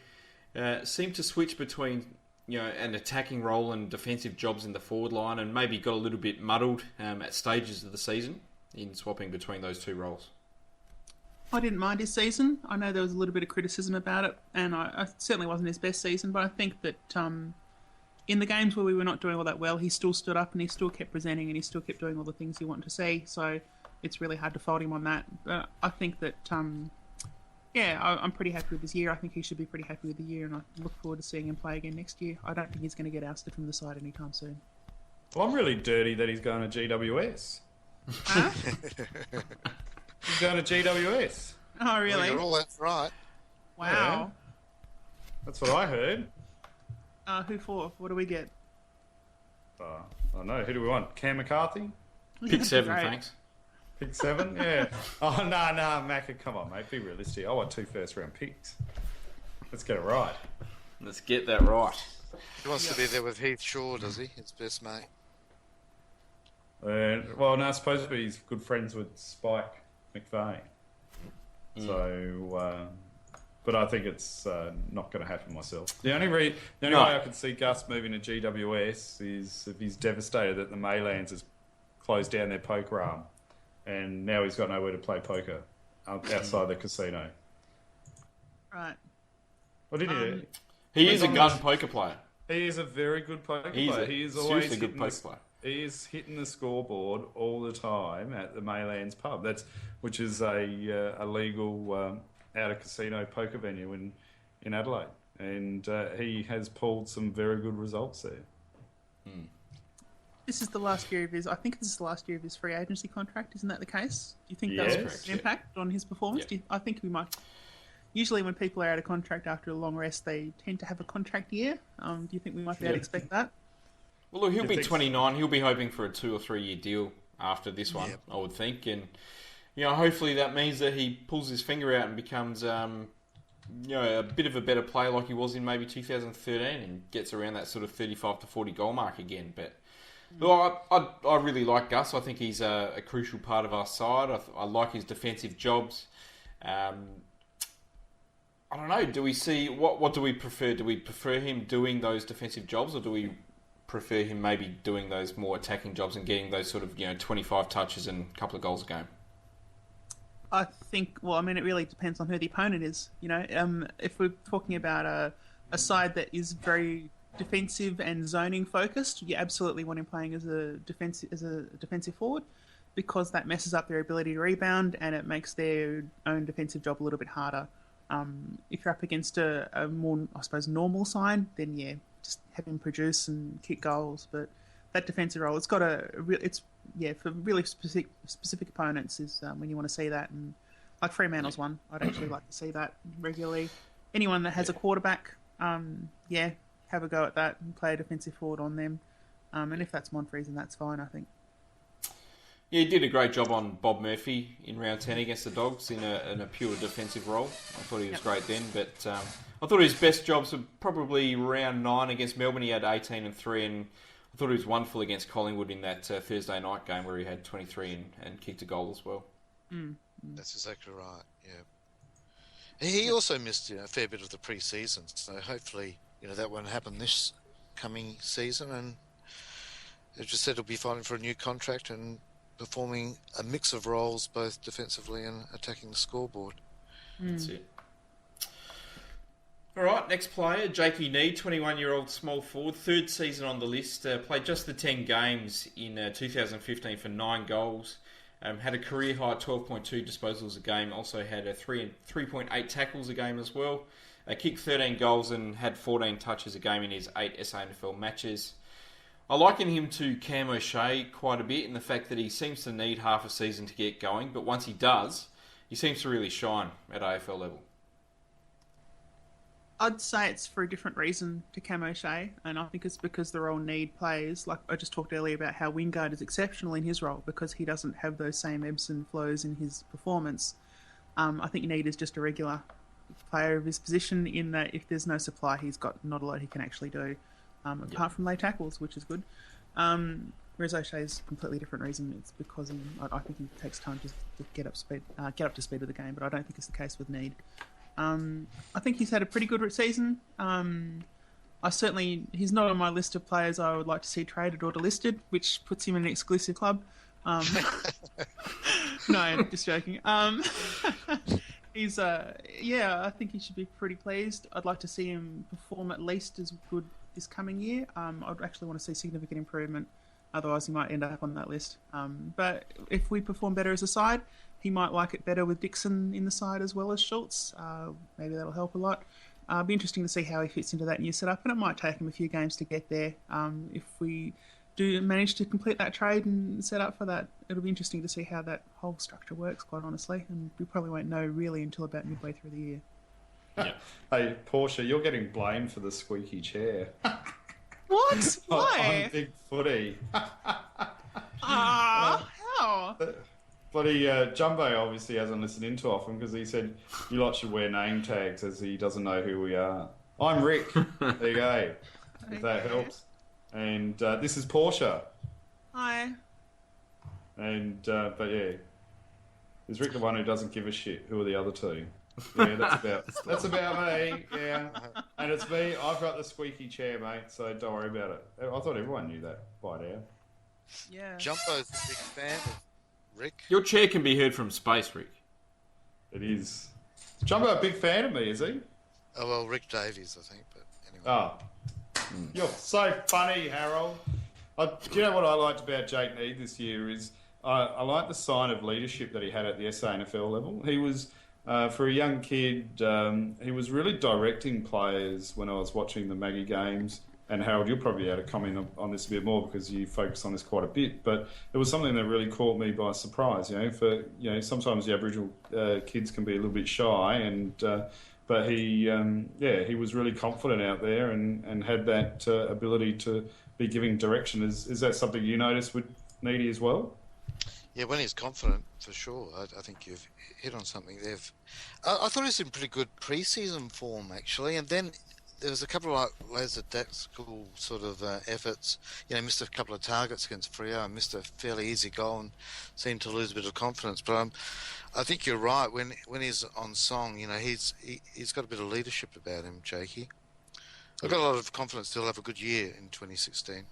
seemed to switch between an attacking role and defensive jobs in the forward line, and maybe got a little bit muddled at stages of the season in swapping between those two roles. I didn't mind his season. I know there was a little bit of criticism about it, and I certainly wasn't his best season, but I think that in the games where we were not doing all that well, he still stood up and he still kept presenting and he still kept doing all the things you want to see, so it's really hard to fault him on that. But I think that, I'm pretty happy with his year. I think he should be pretty happy with the year, and I look forward to seeing him play again next year. I don't think he's going to get ousted from the side anytime soon. Well, I'm really dirty that he's going to GWS. Huh? He's going to GWS. Oh, really? Well, that's right. Wow. Yeah. That's what I heard. Who for? What do we get? I don't know. Who do we want? Cam McCarthy? Pick 7, Great. thanks. Pick 7? Yeah. Oh, no, Macca, come on, mate. Be realistic. I want 2 first-round picks. Let's get it right. Let's get that right. He wants to be there with Heath Shaw, does he? His best mate. Well, no, supposedly he's good friends with Spike McVeigh. So, but I think it's not going to happen myself. The only way I could see Gus moving to GWS is if he's devastated that the Maylands has closed down their poker arm, and now he's got nowhere to play poker outside the casino. Right. What did he do? He is a gun poker player. He is a very good poker player. He is always seriously good poker player. He is hitting the scoreboard all the time at the Maylands pub. Which is a legal out of casino poker venue in Adelaide. and he has pulled some very good results there. This is the last year of his. I think this is the last year of his free agency contract. Isn't that the case? Do you think Yes. that's an impact on his performance? Yeah. I think we might. Usually, when people are out of contract after a long rest, they tend to have a contract year. Do you think we might be able to expect that? Well, look, he'll You be think so? 29. He'll be hoping for a 2 or 3 year deal after this one, Yep. I would think. And, hopefully that means that he pulls his finger out and becomes, a bit of a better player like he was in maybe 2013 and gets around that sort of 35 to 40 goal mark again. But look, I really like Gus. I think he's a crucial part of our side. I like his defensive jobs. I don't know. Do we see what do we prefer? Do we prefer him doing those defensive jobs, or do we prefer him maybe doing those more attacking jobs and getting those sort of 25 touches and a couple of goals a game? I think. Well, I mean, it really depends on who the opponent is. If we're talking about a side that is very defensive and zoning focused, you absolutely want him playing as a defensive forward, because that messes up their ability to rebound and it makes their own defensive job a little bit harder. If you're up against a more, I suppose, normal side, then yeah, just have him produce and kick goals. But that defensive role, it's got for really specific opponents is when you want to see that. And like Fremantle's one, I'd actually like to see that regularly. Anyone that has a quarterback, have a go at that and play a defensive forward on them. And if that's Monfries, then that's fine, I think. Yeah, he did a great job on Bob Murphy in round 10 against the Dogs in a pure defensive role. I thought he was great then, but I thought his best jobs were probably round 9 against Melbourne. He had 18 and 3, and I thought he was wonderful against Collingwood in that Thursday night game where he had 23 and kicked a goal as well. That's exactly right. Yeah. He also missed a fair bit of the pre-season, so hopefully that won't happen this coming season. And as you said, he'll be fighting for a new contract and performing a mix of roles, both defensively and attacking the scoreboard. That's it. All right, next player, Jakey Need, 21-year-old small forward, third season on the list, played just the 10 games in 2015 for 9 goals, had a career high 12.2 disposals a game, also had a 3.8 tackles a game as well, kicked 13 goals and had 14 touches a game in his 8 SANFL matches. I liken him to Cam O'Shea quite a bit in the fact that he seems to need half a season to get going, but once he does, he seems to really shine at AFL level. I'd say it's for a different reason to Cam O'Shea, and I think it's because they're all need players. Like I just talked earlier about how Wingard is exceptional in his role because he doesn't have those same ebbs and flows in his performance. I think Need is just a regular player of his position in that if there's no supply, he's got not a lot he can actually do, apart from lay tackles, which is good. Whereas O'Shea's a completely different reason. It's because I think he takes time to get up to speed with the game, but I don't think it's the case with Need. I think he's had a pretty good season. He's not on my list of players I would like to see traded or delisted, which puts him in an exclusive club. No, just joking. I think he should be pretty pleased. I'd like to see him perform at least as good this coming year. I'd actually want to see significant improvement. Otherwise, he might end up on that list. But if we perform better as a side, he might like it better with Dixon in the side as well as Schultz. Maybe that'll help a lot. It'll be interesting to see how he fits into that new setup, and it might take him a few games to get there. If we do manage to complete that trade and set up for that, it'll be interesting to see how that whole structure works, quite honestly. And we probably won't know really until about midway through the year. Yeah. Hey, Portia, you're getting blamed for the squeaky chair. What? Why? On Big Footy. How? Bloody Jumbo obviously hasn't listened in too often because he said you lot should wear name tags as he doesn't know who we are. I'm Rick. There you go. If that helps. And this is Portia. Hi. And but yeah, is Rick the one who doesn't give a shit? Who are the other two? Yeah, that's about me. Yeah, and it's me. I've got the squeaky chair, mate. So don't worry about it. I thought everyone knew that by now. Yeah. Jumbo's a big fan of Rick. Your chair can be heard from space, Rick. It is. Jumbo a big fan of me, is he? Oh well, Rick Davies, I think. But anyway. Oh, you're so funny, Harold. Do you know what I liked about Jake Need this year is I like the sign of leadership that he had at the SANFL level. He was For a young kid, he was really directing players when I was watching the Maggie games. And Harold, you'll probably be able to comment on this a bit more because you focus on this quite a bit. But it was something that really caught me by surprise. Sometimes the Aboriginal kids can be a little bit shy, but he was really confident out there and had that ability to be giving direction. Is that something you noticed with Needy as well? Yeah, when he's confident, for sure. I think you've hit on something there. I thought he was in pretty good pre-season form, actually, and then there was a couple of lackadaisical sort of efforts. Missed a couple of targets against Freo and missed a fairly easy goal and seemed to lose a bit of confidence. But I think you're right. When he's on song, he's got a bit of leadership about him, Jakey. I've got a lot of confidence he'll have a good year in 2016.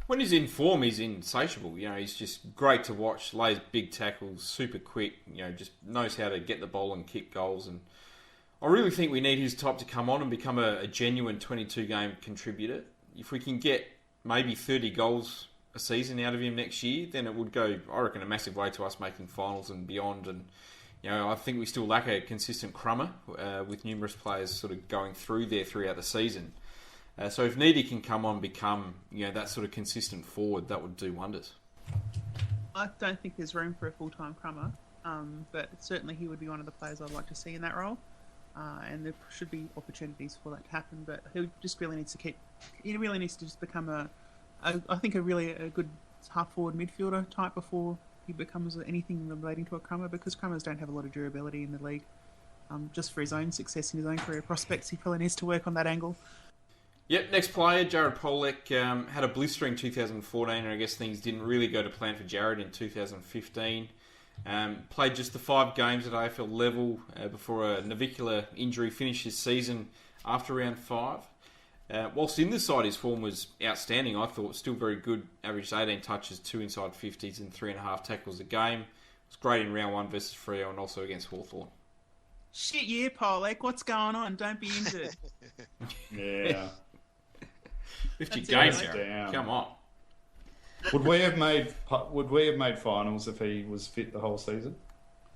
When he's in form, he's insatiable. He's just great to watch. Lays big tackles, super quick. Just knows how to get the ball and kick goals. And I really think we need his type to come on and become a genuine 22-game contributor. If we can get maybe 30 goals a season out of him next year, then it would go, I reckon, a massive way to us making finals and beyond. And I think we still lack a consistent crummer with numerous players sort of going through there throughout the season. So if Needy can come on and become that sort of consistent forward, that would do wonders. I don't think there's room for a full-time crummer, but certainly he would be one of the players I'd like to see in that role. And there should be opportunities for that to happen, but he just really needs to just become a really good half-forward midfielder type before he becomes anything relating to a crummer, because crummers don't have a lot of durability in the league. Just for his own success in his own career prospects, he probably needs to work on that angle. Yep, next player, Jared Polek, had a blistering 2014, and I guess things didn't really go to plan for Jared in 2015. Played just the 5 games at AFL level before a navicular injury finished his season after round 5. Whilst in the side, his form was outstanding, I thought. Still very good. Averaged 18 touches, 2 inside 50s and 3.5 tackles a game. Was great in round 1 versus Freo and also against Hawthorn. Shit, yeah, Polek, what's going on? Don't be injured. Yeah. Lift your That's game it, down. Come on. Would we have made finals if he was fit the whole season?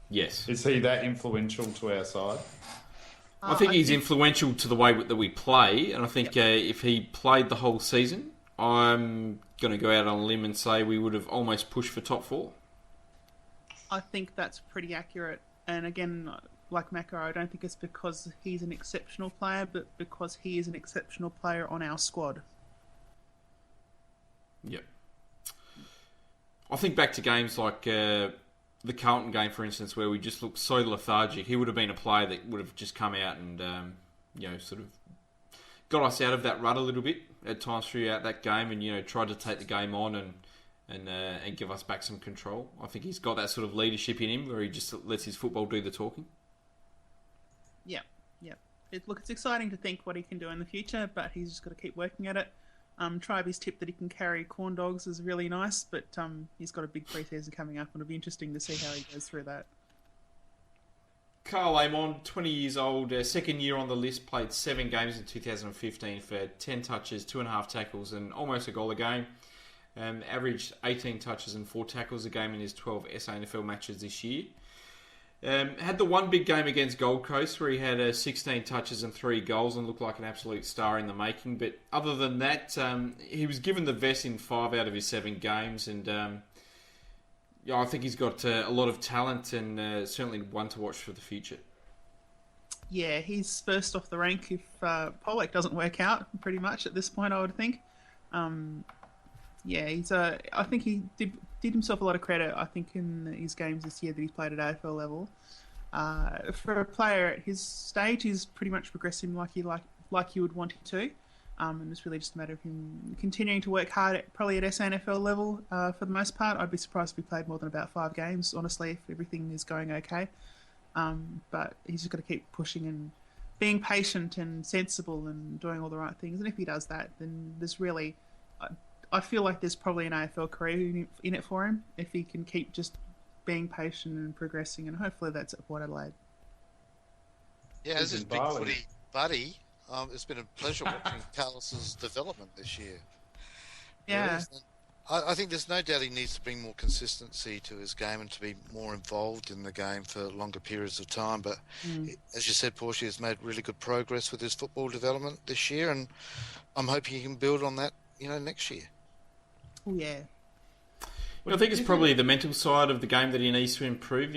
Yes. Is he that influential to our side? I think he's influential to the way that we play, and I think if he played the whole season, I'm going to go out on a limb and say we would have almost pushed for top 4. I think that's pretty accurate. And again, like Macca, I don't think it's because he's an exceptional player, but because he is an exceptional player on our squad. Yep. I think back to games like the Carlton game, for instance, where we just looked so lethargic. He would have been a player that would have just come out and sort of got us out of that rut a little bit at times throughout that game, and tried to take the game on and give us back some control. I think he's got that sort of leadership in him where he just lets his football do the talking. Yeah. It's exciting to think what he can do in the future, but he's just got to keep working at it. Tribe's tip that he can carry corn dogs is really nice, but he's got a big pre-season coming up, and it'll be interesting to see how he goes through that. Carl Amon, 20 years old, second year on the list, played 7 games in 2015 for 10 touches, 2.5 tackles, and almost a goal a game. Averaged 18 touches and 4 tackles a game in his 12 SANFL matches this year. Had the one big game against Gold Coast where he had 16 touches and 3 goals and looked like an absolute star in the making. But other than that, he was given the vest in 5 out of his 7 games. And I think he's got a lot of talent and certainly one to watch for the future. Yeah, he's first off the rank if Polek doesn't work out, pretty much at this point, I would think. I think he did himself a lot of credit, I think, in his games this year that he's played at AFL level. For a player at his stage, he's pretty much progressing like you would want him to. And it's really just a matter of him continuing to work hard, probably at SANFL level for the most part. I'd be surprised if he played more than about 5 games, honestly, if everything is going okay. But he's just got to keep pushing and being patient and sensible and doing all the right things. And if he does that, then there's really... I feel like there's probably an AFL career in it for him if he can keep just being patient and progressing, and hopefully that's at Port Adelaide. Yeah, as his big footy buddy, it's been a pleasure watching Carlos's development this year. Yeah. I think there's no doubt he needs to bring more consistency to his game and to be more involved in the game for longer periods of time. But as you said, Portia has made really good progress with his football development this year, and I'm hoping he can build on that, next year. Oh, yeah. I think it's probably the mental side of the game that he needs to improve.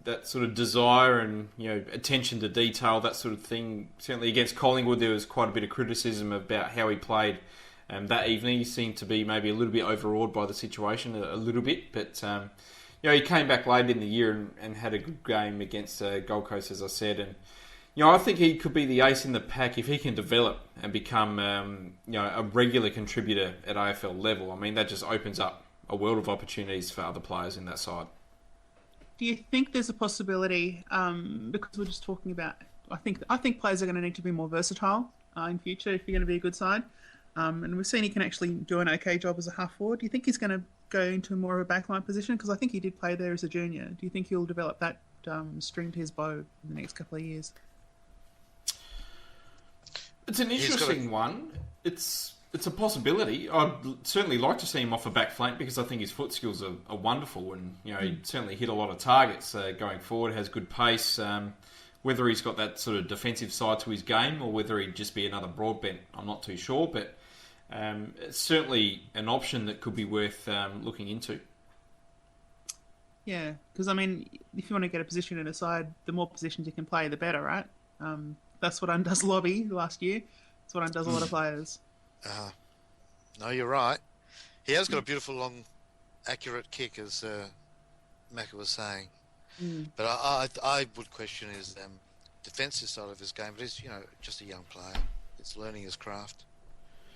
That sort of desire and attention to detail, that sort of thing. Certainly against Collingwood, there was quite a bit of criticism about how he played that evening. He seemed to be maybe a little bit overawed by the situation, a little bit. But he came back late in the year and had a good game against Gold Coast, as I said. And I think he could be the ace in the pack if he can develop and become a regular contributor at AFL level. I mean, that just opens up a world of opportunities for other players in that side. Do you think there's a possibility, because we're just talking about, I think players are going to need to be more versatile in future if you're going to be a good side. And we've seen he can actually do an okay job as a half forward. Do you think he's going to go into more of a backline position? Because I think he did play there as a junior. Do you think he'll develop that string to his bow in the next couple of years? It's an interesting one. It's a possibility. I'd certainly like to see him off a back flank because I think his foot skills are wonderful, and he certainly hit a lot of targets going forward. Has good pace. Whether he's got that sort of defensive side to his game or whether he'd just be another broadbent, I'm not too sure. But it's certainly an option that could be worth looking into. Yeah, because I mean, if you want to get a position in a side, the more positions you can play, the better, right? That's what undoes Lobby last year. That's what undoes a lot of players. No, you're right. He has got a beautiful, long, accurate kick, as Macca was saying. But I would question his defensive side of his game. But he's, just a young player. It's learning his craft.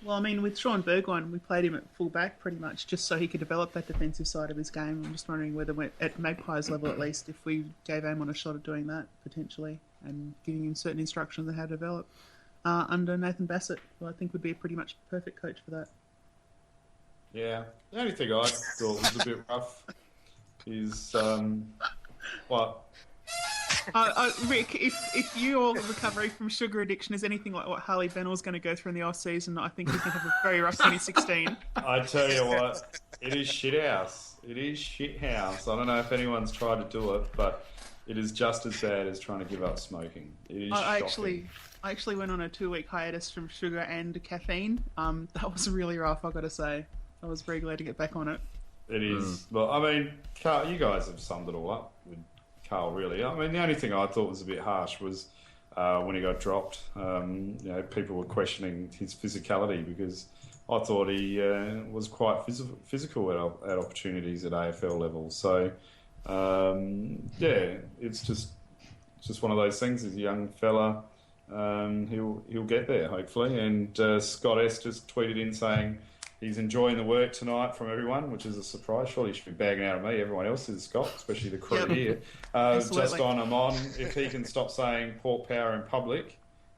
Well, I mean, with Sean Burgoyne, we played him at full back pretty much just so he could develop that defensive side of his game. I'm just wondering whether at Magpies level at least, if we gave Amon a shot at doing that potentially and giving him certain instructions on how to develop. Under Nathan Bassett, who I think would be a pretty much perfect coach for that. Yeah. The only thing I thought was a bit rough is what? Rick, if your recovery from sugar addiction is anything like what Harley Bennell's going to go through in the off-season, I think he's going to have a very rough 2016. I tell you what, it is shithouse. It is shithouse. I don't know if anyone's tried to do it, but it is just as bad as trying to give up smoking. It is shocking. I actually went on a 2-week hiatus from sugar and caffeine. That was really rough, I've got to say. I was very glad to get back on it. It is. Well, I mean, Carl, you guys have summed it all up with Carl, really. I mean, the only thing I thought was a bit harsh was when he got dropped. People were questioning his physicality because I thought he was quite physical at opportunities at AFL level. So, it's just one of those things. He's a young fella. He'll get there, hopefully. And Scott S. just tweeted in saying he's enjoying the work tonight from everyone, which is a surprise. Surely he should be bagging out of me. Everyone else is, Scott, especially the crew here. Just on him on, if he can stop saying Port Power in public,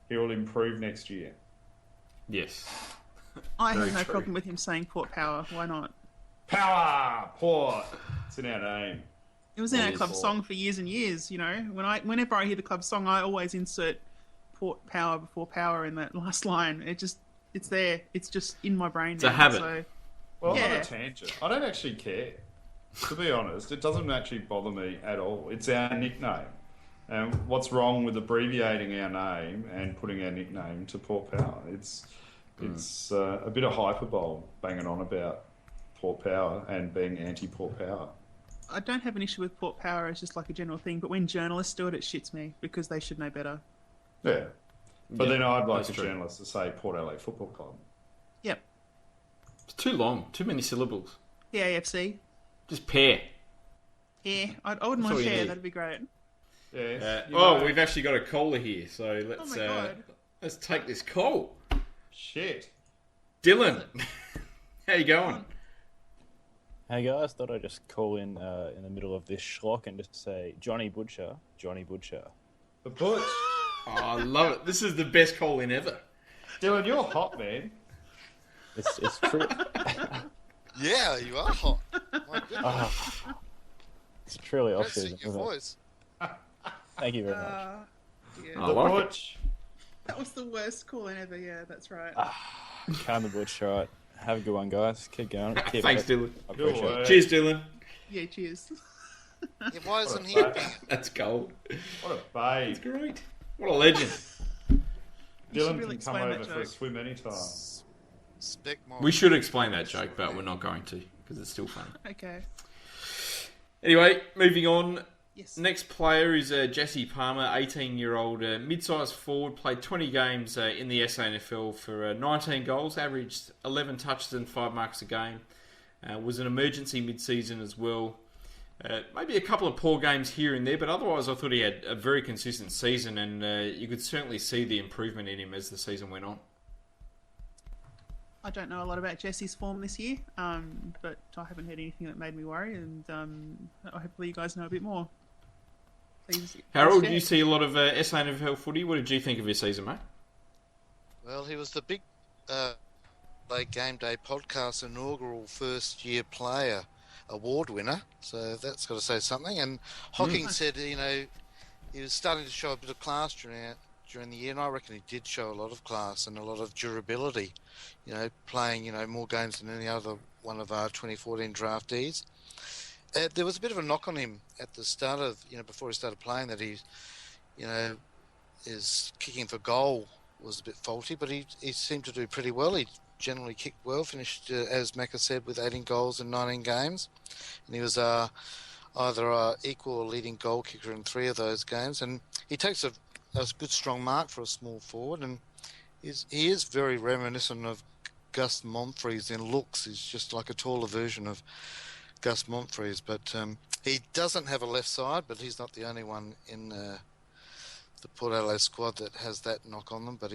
he'll improve next year. Yes. I have no problem with him saying Port Power. Why not? Power! Port! It's in our name. It was in our club song for years and years, Whenever I hear the club song, I always insert Port Power before power in that last line. It's there. It's just in my brain. It's a habit. So, on a tangent, I don't actually care. To be honest, it doesn't actually bother me at all. It's our nickname. And what's wrong with abbreviating our name and putting our nickname to Port Power? It's a bit of hyperbole banging on about Port Power and being anti-Port Power. I don't have an issue with Port Power as just like a general thing, but when journalists do it, it shits me because they should know better. Yeah. But then I'd like a journalist to say Port Adelaide Football Club. Yep. It's too long. Too many syllables. The AFC. Just pair. Yeah, I wouldn't mind pair. That'd be great. Yeah. We've actually got a caller here, so let's take this call. Shit. Dylan, how you going? Hey guys, thought I'd just call in the middle of this schlock and just say Johnny Butcher. The Butch. Oh, I love it. This is the best call in ever. Dylan, you're hot, man. It's true. Yeah, you are hot. My goodness. It's truly off Don't sing season. your voice. Thank you very much. Yeah. The Butch. That was the worst call in ever. Yeah, that's right. Calm the Butch, right? Have a good one, guys. Keep going. Keep Thanks, it. Dylan. I appreciate Good it. work. Cheers, Dylan. Yeah, cheers. Yeah, why isn't he? What a being- That's gold. What a babe. That's great. What a legend. You should Dylan really can come explain that over for a joke. swim anytime. Spec more. We should explain that joke, but we're not going to because it's still funny. Okay. Anyway, moving on. Yes. Next player is Jesse Palmer, 18-year-old mid-sized forward, played 20 games in the SANFL for 19 goals, averaged 11 touches and 5 marks a game. Was an emergency mid-season as well. Maybe a couple of poor games here and there, but otherwise I thought he had a very consistent season, and you could certainly see the improvement in him as the season went on. I don't know a lot about Jesse's form this year, but I haven't heard anything that made me worry, and hopefully you guys know a bit more. Please, Harold, share. you see a lot of SANFL footy. What did you think of his season, mate? Well, he was the big late game day podcast inaugural first year player award winner, so that's got to say something. And Hocking said, you know, he was starting to show a bit of class during the year, and I reckon he did show a lot of class and a lot of durability. You know, playing more games than any other one of our 2014 draftees. There was a bit of a knock on him at the start of before he started playing that he, his kicking for goal was a bit faulty, but he seemed to do pretty well. He generally kicked well, finished, as Macca said, with 18 goals in 19 games. And he was either equal or leading goal kicker in 3 of those games. And he takes a good, strong mark for a small forward. And he is very reminiscent of Gus Monfries in looks. He's just like a taller version of Gus Monfries. But he doesn't have a left side, but he's not the only one in the Port Adelaide squad that has that knock on them. But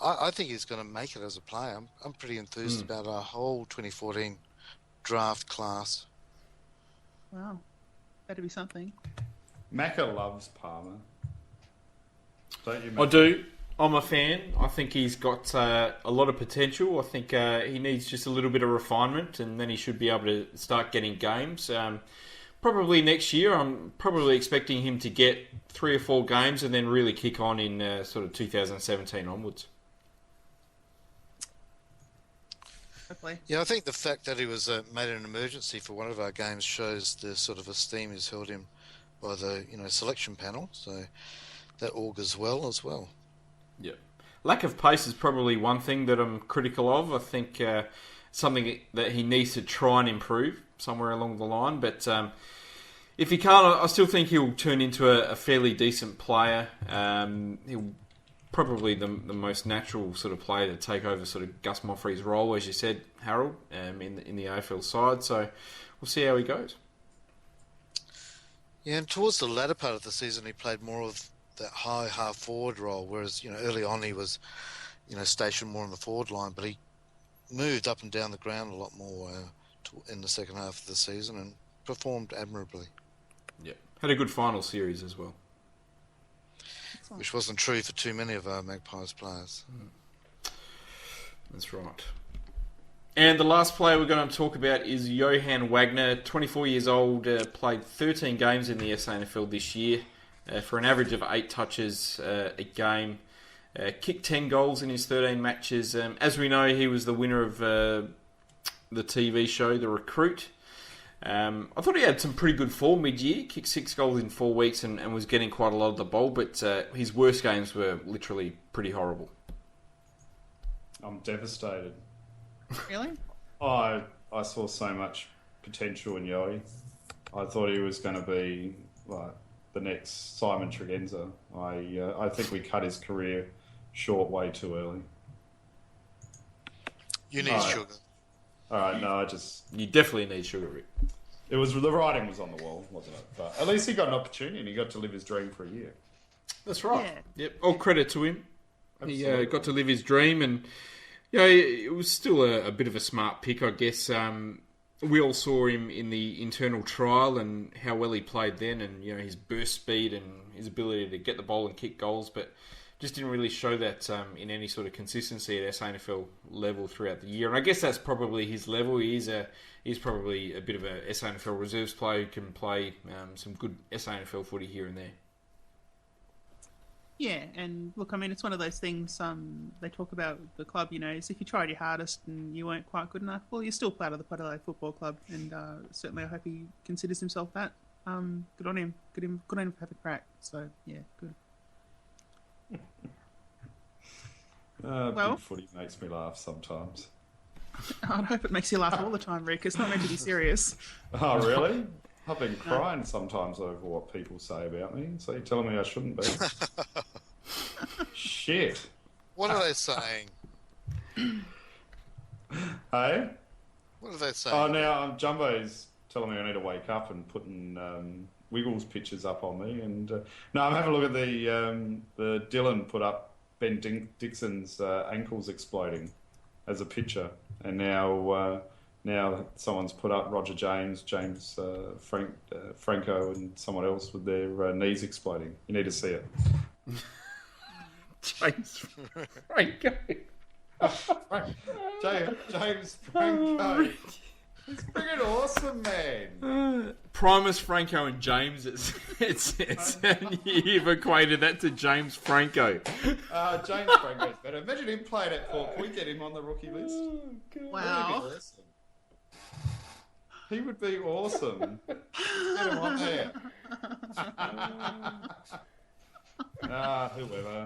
I think he's going to make it as a player. I'm pretty enthused about our whole 2014 draft class. Wow, that'd be something. Macca loves Palmer. Don't you, I Macca? do. I'm a fan. I think he's got a lot of potential. I think he needs just a little bit of refinement, and then he should be able to start getting games. Probably next year, I'm probably expecting him to get 3 or 4 games and then really kick on in sort of 2017 onwards. Hopefully. Yeah, I think the fact that he was made an emergency for one of our games shows the sort of esteem he's held him by the selection panel. So that augurs well as well. Yeah. Lack of pace is probably one thing that I'm critical of. I think something that he needs to try and improve somewhere along the line. But if he can't, I still think he'll turn into a fairly decent player. He'll probably the most natural sort of player to take over sort of Gus Moffrey's role, as you said, Harold, in the AFL side. So we'll see how he goes. Yeah, and towards the latter part of the season, he played more of that high half forward role, whereas early on he was stationed more on the forward line, but he moved up and down the ground a lot more in the second half of the season and performed admirably. Yeah, had a good final series as well. Which wasn't true for too many of our Magpies players. That's right. And the last player we're going to talk about is Johan Wagner, 24 years old, played 13 games in the SANFL this year for an average of 8 touches a game. Kicked 10 goals in his 13 matches. As we know, he was the winner of the TV show, The Recruit. I thought he had some pretty good form mid-year. Kicked 6 goals in 4 weeks and was getting quite a lot of the ball, but his worst games were literally pretty horrible. I'm devastated. Really? I saw so much potential in Yoey. I thought he was going to be like the next Simon Tregenza. I think we cut his career short way too early. You need sugar. All right, no, You definitely need sugar, Rick. it was the writing was on the wall, wasn't it? But at least he got an opportunity and he got to live his dream for a year. That's right. Yeah. Yep. All credit to him. Absolutely. He got to live his dream, and it was still a bit of a smart pick, I guess. We all saw him in the internal trial and how well he played then, and his burst speed and his ability to get the ball and kick goals, but just didn't really show that in any sort of consistency at SANFL level throughout the year. And I guess that's probably his level. He's probably a bit of a SANFL reserves player who can play some good SANFL footy here and there. Yeah, and look, I mean, it's one of those things. They talk about the club. Is if you tried your hardest and you weren't quite good enough, well, you're still part of the Port Adelaide Football Club, and certainly I hope he considers himself that. Good on him. Good on him for having a crack. So yeah, good. Big footy makes me laugh sometimes. I hope it makes you laugh all the time, Rick. It's not meant to be serious. Oh, really? I've been crying sometimes over what people say about me. So you're telling me I shouldn't be? Shit. What are they saying? Hey? What are they saying? Oh, now Jumbo's telling me I need to wake up and putting Wiggles pictures up on me. And no, I'm having a look at the Dylan put up Ben Dixon's ankles exploding as a picture. And now someone's put up Roger James, Franco, and someone else with their knees exploding. You need to see it. James Franco. James Franco. It's freaking awesome, man. Primus, Franco, and James. You've equated that to James Franco. James Franco's better. Imagine him playing at Port. Can we get him on the rookie list? Wow. He would be awesome. Get him on there.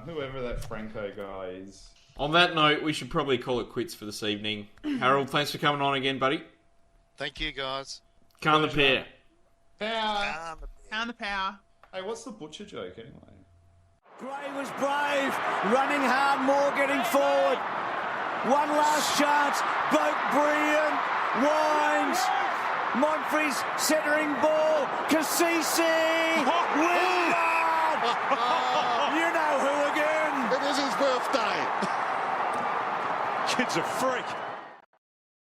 Whoever that Franco guy is. On that note, we should probably call it quits for this evening. Harold, thanks for coming on again, buddy. Thank you, guys. Calm the pair. Power. Pound the power. Hey, what's the butcher joke anyway? Gray was brave, running hard, Moore getting forward. One last chance, Boat brilliant, Wines, Monfrey's centering ball, Cassisi, Willard! You know who again? It is his birthday. Kid's a freak.